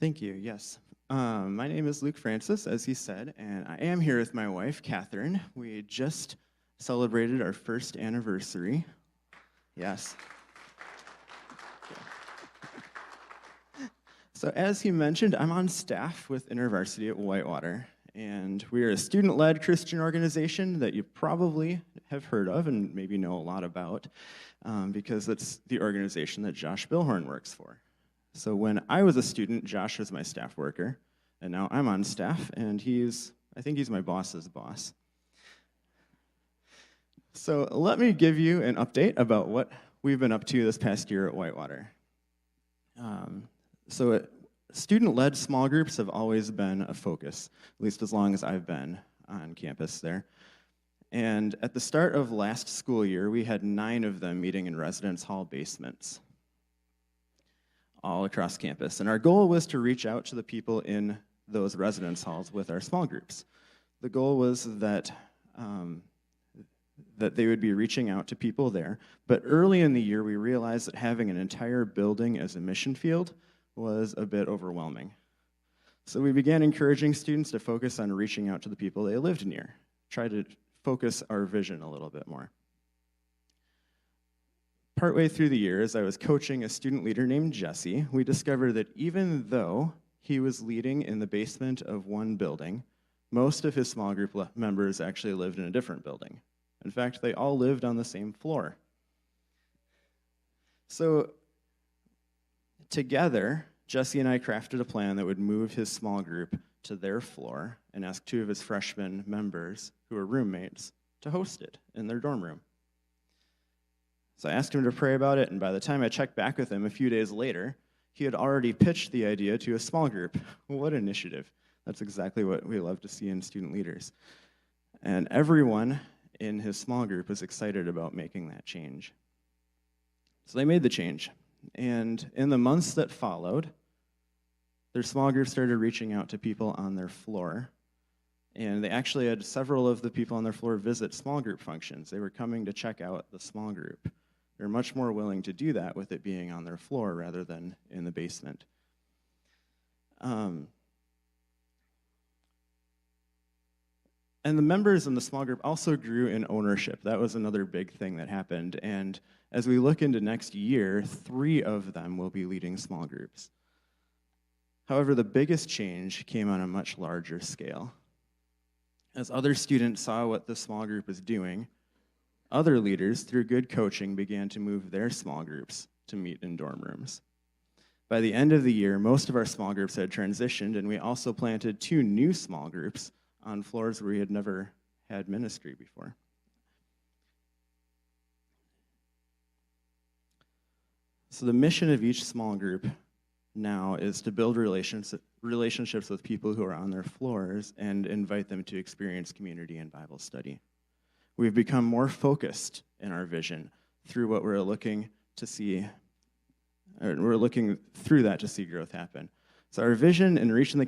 Thank you, yes. My name is Luke Francis, as he said, and I am here with my wife, Catherine. We just celebrated our first anniversary. Yes. So as he mentioned, I'm on staff with InterVarsity at Whitewater, and we are a student-led Christian organization that you probably have heard of and maybe know a lot about, because it's the organization that Josh Billhorn works for. So when I was a student, Josh was my staff worker, and now I'm on staff, and I think he's my boss's boss. So let me give you an update about what we've been up to this past year at Whitewater. Student-led small groups have always been a focus, at least as long as I've been on campus there. And at the start of last school year, we had 9 of them meeting in residence hall basements all across campus. And our goal was to reach out to the people in those residence halls with our small groups. The goal was that they would be reaching out to people there. But early in the year, we realized that having an entire building as a mission field was a bit overwhelming. So we began encouraging students to focus on reaching out to the people they lived near, try to focus our vision a little bit more. Partway through the year, as I was coaching a student leader named Jesse, we discovered that even though he was leading in the basement of one building, most of his small group members actually lived in a different building. In fact, they all lived on the same floor. So together, Jesse and I crafted a plan that would move his small group to their floor and ask 2 of his freshman members, who are roommates, to host it in their dorm room. So I asked him to pray about it, and by the time I checked back with him a few days later, he had already pitched the idea to a small group. What initiative. That's exactly what we love to see in student leaders. And everyone in his small group was excited about making that change. So they made the change. And in the months that followed, their small group started reaching out to people on their floor. And they actually had several of the people on their floor visit small group functions. They were coming to check out the small group. They're much more willing to do that with it being on their floor rather than in the basement. And the members in the small group also grew in ownership. That was another big thing that happened. And as we look into next year, 3 of them will be leading small groups. However, the biggest change came on a much larger scale. As other students saw what the small group was doing, other leaders, through good coaching, began to move their small groups to meet in dorm rooms. By the end of the year, most of our small groups had transitioned, and we also planted 2 new small groups on floors where we had never had ministry before. So the mission of each small group now is to build relationships with people who are on their floors and invite them to experience community and Bible study. We've become more focused in our vision through what we're looking to see, or we're looking through that to see growth happen. So our vision in reaching the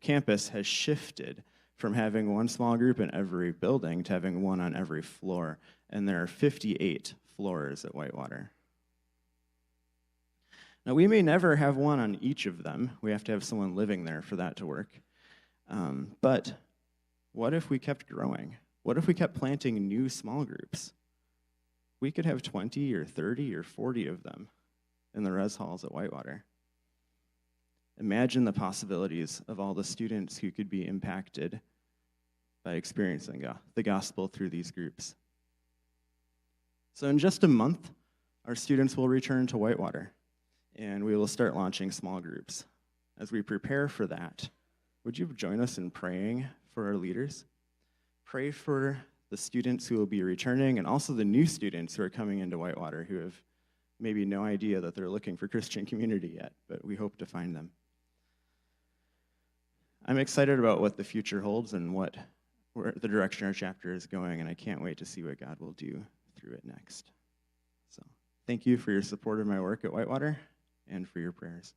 campus has shifted from having 1 small group in every building to having 1 on every floor, and there are 58 floors at Whitewater. Now, we may never have 1 on each of them. We have to have someone living there for that to work. But what if we kept growing? What if we kept planting new small groups? We could have 20 or 30 or 40 of them in the res halls at Whitewater. Imagine the possibilities of all the students who could be impacted by experiencing the gospel through these groups. So in just a month, our students will return to Whitewater, and we will start launching small groups. As we prepare for that, would you join us in praying for our leaders? Pray for the students who will be returning and also the new students who are coming into Whitewater who have maybe no idea that they're looking for Christian community yet, but we hope to find them. I'm excited about what the future holds and where the direction our chapter is going, and I can't wait to see what God will do through it next. So thank you for your support of my work at Whitewater and for your prayers.